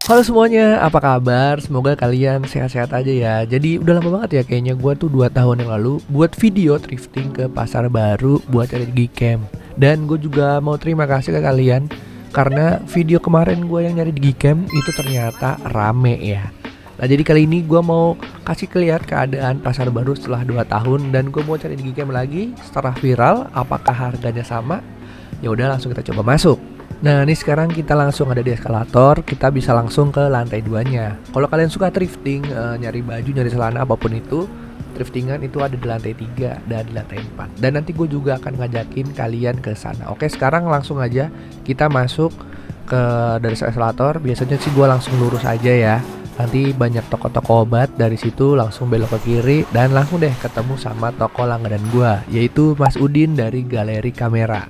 Halo semuanya, apa kabar? Semoga kalian sehat-sehat aja ya. Jadi udah lama banget ya kayaknya gue tuh 2 tahun yang lalu buat video thrifting ke pasar baru buat cari Gcam. Dan gue juga mau terima kasih ke kalian karena video kemarin gue yang nyari di Gcam itu ternyata rame ya. Nah jadi kali ini gue mau kasih lihat keadaan pasar baru setelah 2 tahun dan gue mau cari di Gcam lagi setelah viral. Apakah harganya sama? Ya udah langsung kita coba masuk. Nah ini sekarang kita langsung ada di eskalator, kita bisa langsung ke lantai 2-nya. Kalau kalian suka thrifting, nyari baju, nyari celana apapun itu, thriftingan itu ada di lantai 3 dan di lantai 4. Dan nanti gue juga akan ngajakin kalian ke sana. Oke, sekarang langsung aja kita masuk ke dari eskalator. Biasanya sih gue langsung lurus aja ya. Nanti banyak toko-toko obat, dari situ langsung belok ke kiri dan langsung deh ketemu sama toko langganan gue, yaitu Mas Udin dari Galeri Kamera.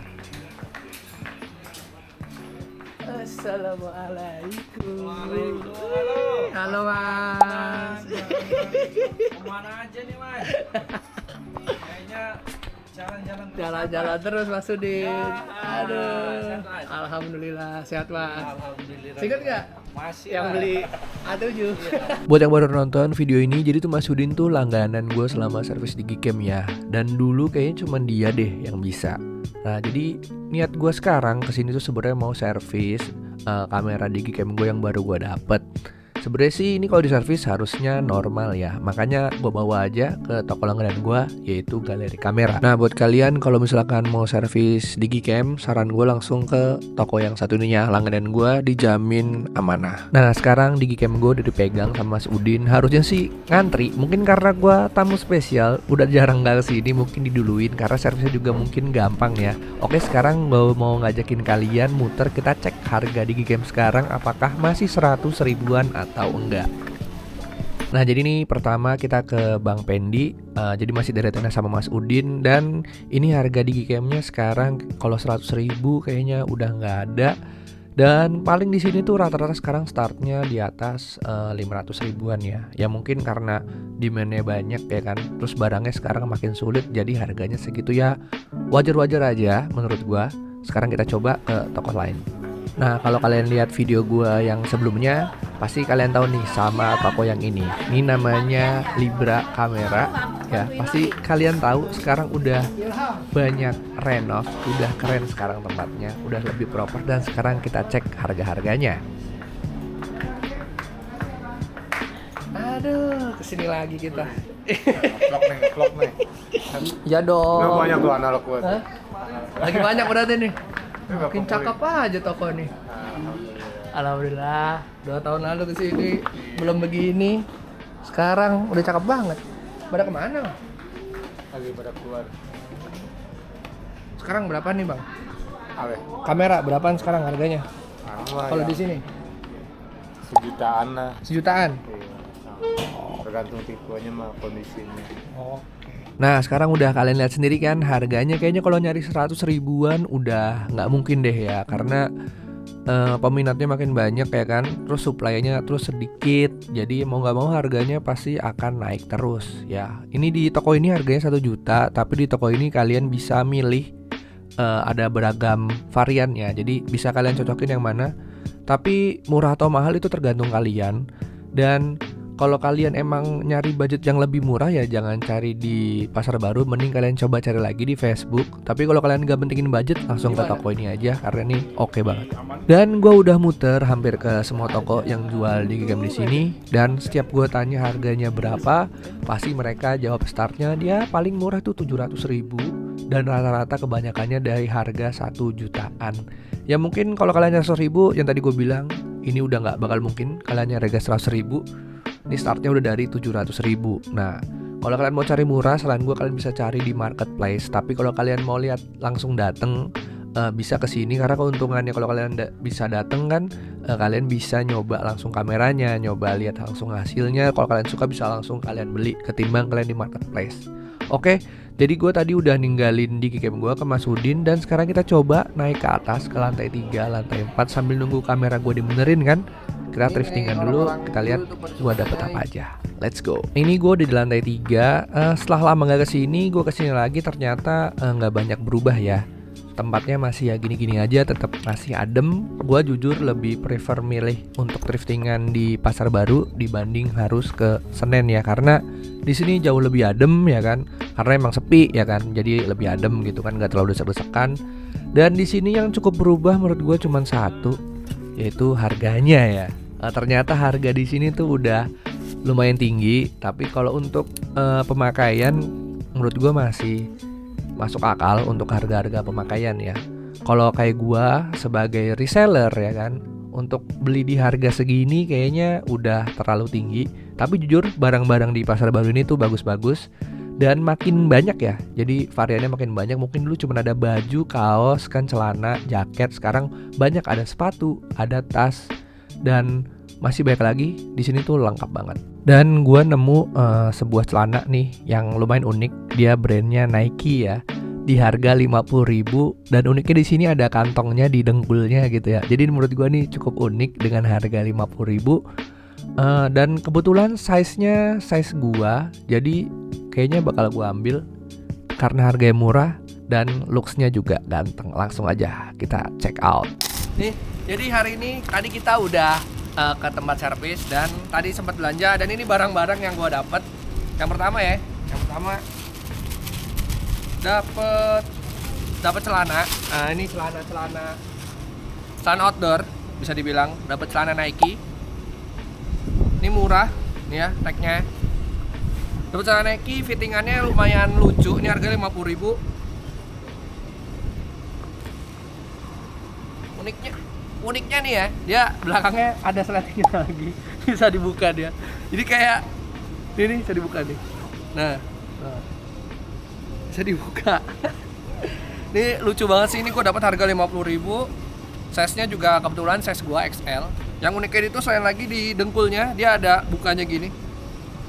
Assalamualaikum. Waalaikumsalam. Halo Mas. Kemana aja nih Mas? Kayaknya jalan-jalan Jalan-jalan terus Mas Udin. Ya, Aduh. sehat, Mas. Alhamdulillah sehat Mas. Alhamdulillah. Ingat nggak Masih yang lah. beli A7? Buat yang baru nonton video ini, jadi tuh Mas Udin tuh langganan gue selama servis di Gcam ya. Dan dulu kayaknya cuma dia deh yang bisa. Nah jadi niat gue sekarang kesini tuh sebenarnya mau servis kamera di Gcam gue yang baru gue dapet. Sebenarnya sih ini kalau diservis harusnya normal ya. Makanya gue bawa aja ke toko langganan gue, yaitu Galeri Kamera. Nah buat kalian kalau misalkan mau servis di Gcam, saran gue langsung ke toko yang satu ini ya. Langganan gue dijamin amanah. Nah sekarang di Gcam gue udah dipegang sama Mas Udin. Harusnya sih ngantri. Mungkin karena gue tamu spesial, udah jarang gak kesini, mungkin diduluin karena servisnya juga mungkin gampang ya. Oke, sekarang gue mau ngajakin kalian muter, kita cek harga di Gcam sekarang apakah masih 100 ribuan atau enggak. Nah jadi nih pertama kita ke Bang Pendi, jadi masih deretannya sama Mas Udin. Dan ini harga di Gcam-nya sekarang kalau 100 ribu kayaknya udah nggak ada. Dan paling di sini tuh rata-rata sekarang startnya di atas 500 ribuan ya. Ya mungkin karena demand-nya banyak ya kan. Terus barangnya sekarang makin sulit, jadi harganya segitu ya. Wajar-wajar aja menurut gua. Sekarang kita coba ke toko lain. Nah kalau kalian lihat video gua yang sebelumnya, pasti kalian tahu nih sama toko yang ini. Ini namanya Libra Kamera ya. Pasti kalian tahu sekarang udah banyak renov, udah keren sekarang tempatnya, udah lebih proper. Dan sekarang kita cek harga-harganya. Aduh, kesini lagi kita. Vlog nih. Ya dong. Nggak banyak tuh analog buat. Hah? Lagi banyak berarti nih. Makin cakep aja toko nih. Alhamdulillah, 2 tahun lalu kesini belum begini. Sekarang udah cakep banget. Pada kemana? Lagi pada keluar. Sekarang berapa nih bang? Ale. Kamera berapaan sekarang harganya? Kalau ya, di sini sejutaan lah. sejutaan. Iya. Tergantung tipenya mah kondisinya. Nah sekarang udah kalian lihat sendiri kan harganya. Kayaknya kalau nyari 100 ribuan udah nggak mungkin deh ya. Karena peminatnya makin banyak ya kan. Terus supply-nya terus sedikit. Jadi mau nggak mau harganya pasti akan naik terus ya. Ini di toko ini harganya 1 juta. Tapi di toko ini kalian bisa milih, ada beragam varian ya. Jadi bisa kalian cocokin yang mana. Tapi murah atau mahal itu tergantung kalian. Dan kalau kalian emang nyari budget yang lebih murah ya jangan cari di pasar baru, mending kalian coba cari lagi di Facebook. Tapi kalau kalian gak pentingin budget, langsung ke toko ini aja karena ini oke banget. Dan gue udah muter hampir ke semua toko yang jual di Gcam di sini. Dan setiap gue tanya harganya berapa, pasti mereka jawab startnya dia paling murah tuh 700 ribu. Dan rata-rata kebanyakannya dari harga 1 jutaan. Ya mungkin kalau kalian nyari 100 ribu, yang tadi gue bilang, ini udah gak bakal mungkin kalian nyari harga 100 ribu. Ini startnya udah dari 700 ribu. Nah kalau kalian mau cari murah, saran gue kalian bisa cari di marketplace. Tapi kalau kalian mau lihat langsung dateng, bisa kesini. Karena keuntungannya kalau kalian bisa dateng kan, kalian bisa nyoba langsung kameranya, nyoba lihat langsung hasilnya. Kalau kalian suka bisa langsung kalian beli, ketimbang kalian di marketplace. Oke, jadi gue tadi udah ninggalin di Gcam gue ke Mas Udin. Dan sekarang kita coba naik ke atas ke lantai 3, lantai 4 sambil nunggu kamera gue dibenerin kan. Kita thriftingan dulu, kita lihat gue dapet apa aja. Let's go. Ini gue udah di lantai 3. Setelah lama gak kesini, gue kesini lagi ternyata gak banyak berubah ya. tempatnya masih ya gini-gini aja, tetap masih adem. Gua jujur lebih prefer milih untuk thriftingan di Pasar Baru dibanding harus ke Senen ya, karena di sini jauh lebih adem ya kan, karena emang sepi ya kan, jadi lebih adem gitu kan, nggak terlalu desek-desekan. Dan di sini yang cukup berubah menurut gua cuma satu, yaitu harganya ya. Ternyata harga di sini tuh udah lumayan tinggi, tapi kalau untuk pemakaian menurut gua masih masuk akal untuk harga-harga pemakaian ya. Kalau kayak gua sebagai reseller ya kan, untuk beli di harga segini kayaknya udah terlalu tinggi. Tapi jujur barang-barang di Pasar Baru ini tuh bagus-bagus dan makin banyak ya. Jadi variannya makin banyak. Mungkin dulu cuma ada baju, kaos, kan celana, jaket. Sekarang banyak, ada sepatu, ada tas, dan masih banyak lagi. Di sini tuh lengkap banget. Dan gua nemu sebuah celana nih yang lumayan unik. Dia brandnya Nike ya. Di harga 50.000, dan uniknya di sini ada kantongnya di dengkulnya gitu ya. Jadi menurut gua nih cukup unik dengan harga 50.000. Dan kebetulan size-nya size gua. Jadi kayaknya bakal gua ambil karena harganya murah dan looks-nya juga ganteng. Langsung aja kita check out. Nih, jadi hari ini tadi kita udah ke tempat servis dan tadi sempat belanja, dan ini barang-barang yang gua dapet. Yang pertama ya, dapat celana. Nah, ini celana outdoor bisa dibilang. Dapat celana Nike. Ini murah nih ya, tagnya. Dapat celana Nike, fittingannya lumayan lucu. Ini harganya 50.000. Uniknya nih ya, dia belakangnya ada sletingnya lagi. Bisa dibuka dia. Jadi kayak ini bisa dibuka nih. Nah. Bisa dibuka. Ini lucu banget sih, ini gua dapat harga 50.000. Size-nya juga kebetulan size gua XL. Yang uniknya itu selain lagi di dengkulnya, dia ada bukanya gini.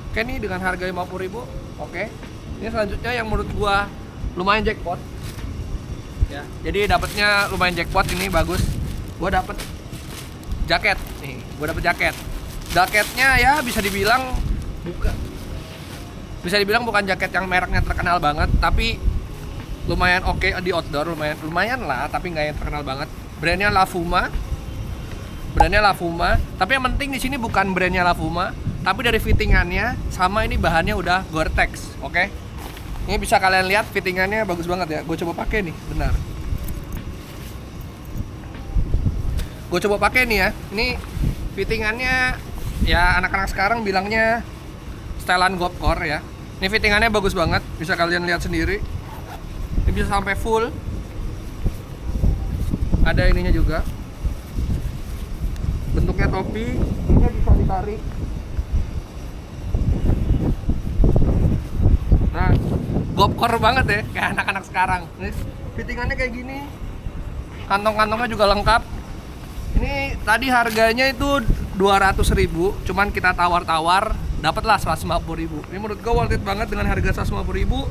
Oke, nih dengan harga 50.000. Oke. Ini selanjutnya yang menurut gua lumayan jackpot. Ya, jadi dapatnya lumayan jackpot, ini bagus. Gua dapet jaket. Nih, gua dapet jaket. Jaketnya ya bisa dibilang bukan jaket yang mereknya terkenal banget, tapi lumayan oke di outdoor, lumayan lah, tapi nggak yang terkenal banget. Brandnya Lafuma. Tapi yang penting di sini bukan brandnya Lafuma, tapi dari fittingannya sama ini bahannya udah Gore-Tex, oke? Ini bisa kalian lihat fittingannya bagus banget ya. Gue coba pakai nih, benar. Gue coba pakai nih ya. Ini fittingannya ya anak-anak sekarang bilangnya setelan Gopcore ya. Ini fittingannya bagus banget, bisa kalian lihat sendiri. Ini bisa sampai full. Ada ininya juga. Bentuknya topi, ini bisa ditarik. Nah, Gopcore banget ya, kayak anak-anak sekarang. Ini fittingannya kayak gini. Kantong-kantongnya juga lengkap. Ini tadi harganya itu 200.000, cuman kita tawar-tawar dapatlah 150.000. Ini menurut gue worth it banget dengan harga 150.000.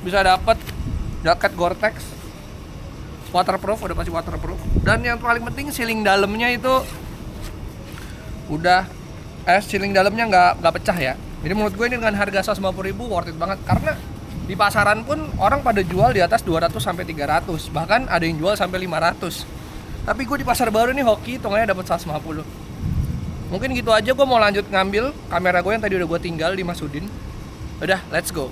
Bisa dapat jaket Gore-Tex waterproof, udah pasti waterproof. Dan yang paling penting sealing dalamnya itu udah sealing dalamnya nggak pecah ya. Jadi menurut gue ini dengan harga 150.000 worth it banget, karena di pasaran pun orang pada jual di atas 200 sampai 300, bahkan ada yang jual sampai 500. Tapi gue di Pasar Baru nih hoki, hitungannya dapat 150. Mungkin gitu aja, gue mau lanjut ngambil kamera gue yang tadi udah gue tinggal di Mas Udin. Udah, let's go.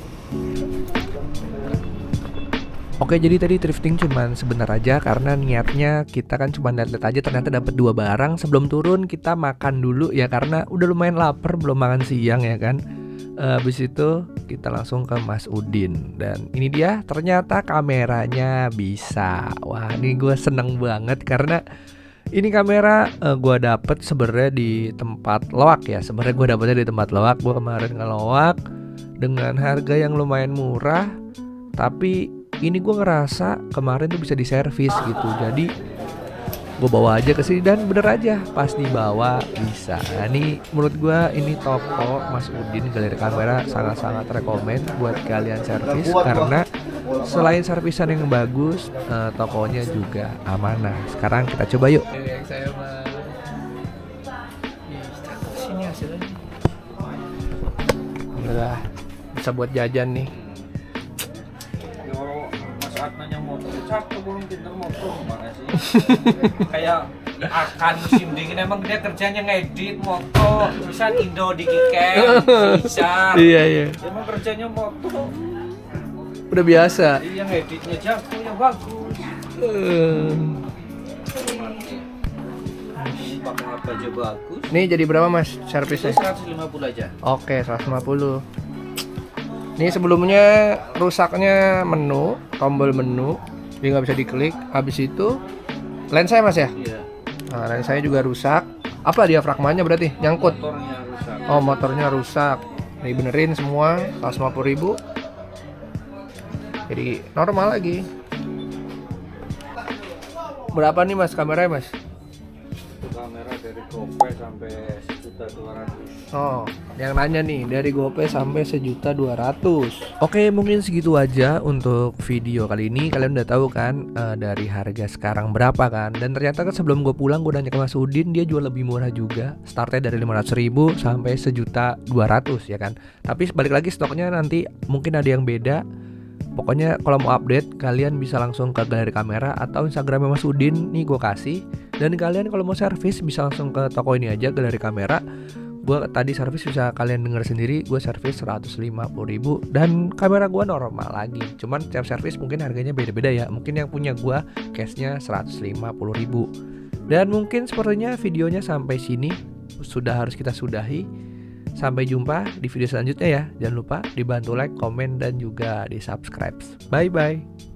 Oke, jadi tadi thrifting cuman sebentar aja karena niatnya kita kan cuma lihat-lihat aja, ternyata dapat 2 barang. Sebelum turun kita makan dulu ya, karena udah lumayan lapar, belum makan siang ya kan. Habis itu kita langsung ke Mas Udin, dan ini dia ternyata kameranya bisa. Wah, ini gue seneng banget karena ini kamera gue dapet sebenarnya di tempat loak ya. Sebenarnya gue dapetnya di tempat loak. Gue kemarin ngeloak dengan harga yang lumayan murah, tapi ini gue ngerasa kemarin tuh bisa diservis gitu. Jadi gue bawa aja ke sini dan bener aja pas dibawa bisa. Nah, ini menurut gue ini toko Mas Udin Galeri Kamera sangat-sangat rekomen buat kalian servis, karena selain servisan yang bagus, tokonya juga amanah. Sekarang kita coba yuk. Yang saya mah sini hasilnya. Alhamdulillah bisa buat jajan nih. Saat nanya motor, cakep belum motor gimana sih? Kayak ya akan musim dingin emang dia kerjanya ngedit motor, bisa Indo di Kikem, bisa. Iya. Emang kerjanya motor. Udah biasa. Iya ngeditnya jagonya bagus. Pakai apa aja bagus. Nih jadi berapa mas Itu servisnya? 150 aja. Oke 150. Ini sebelumnya rusaknya menu, tombol menu, dia nggak bisa diklik. Habis itu lensa mas ya? Iya. Nah, lensanya juga rusak. Apa diafragmanya berarti? Nyangkut. Motornya rusak. Oh motornya rusak. Nih benerin semua 150.000. Jadi normal lagi. Berapa nih mas kameranya mas? Itu kamera dari GoPay sampai 1.200.000. Oh, yang nanya nih dari GoPay sampai 1.200.000. Oke, mungkin segitu aja untuk video kali ini. Kalian udah tahu kan dari harga sekarang berapa kan? Dan ternyata kan sebelum gue pulang gue nanya ke Mas Udin, dia jual lebih murah juga. Startnya dari 500.000 sampai 1.200.000 ya kan. Tapi balik lagi stoknya nanti mungkin ada yang beda. Pokoknya kalau mau update kalian bisa langsung ke galeri kamera atau Instagramnya Mas Udin nih gue kasih. Dan kalian kalau mau servis bisa langsung ke toko ini aja, galeri kamera. Gue tadi servis bisa kalian denger sendiri, gue servis 150.000 dan kamera gue normal lagi. Cuman setiap servis mungkin harganya beda-beda ya. Mungkin yang punya gue cashnya 150.000. Dan mungkin sepertinya videonya sampai sini sudah harus kita sudahi. Sampai jumpa di video selanjutnya ya. Jangan lupa dibantu like, komen, dan juga di subscribe. Bye bye.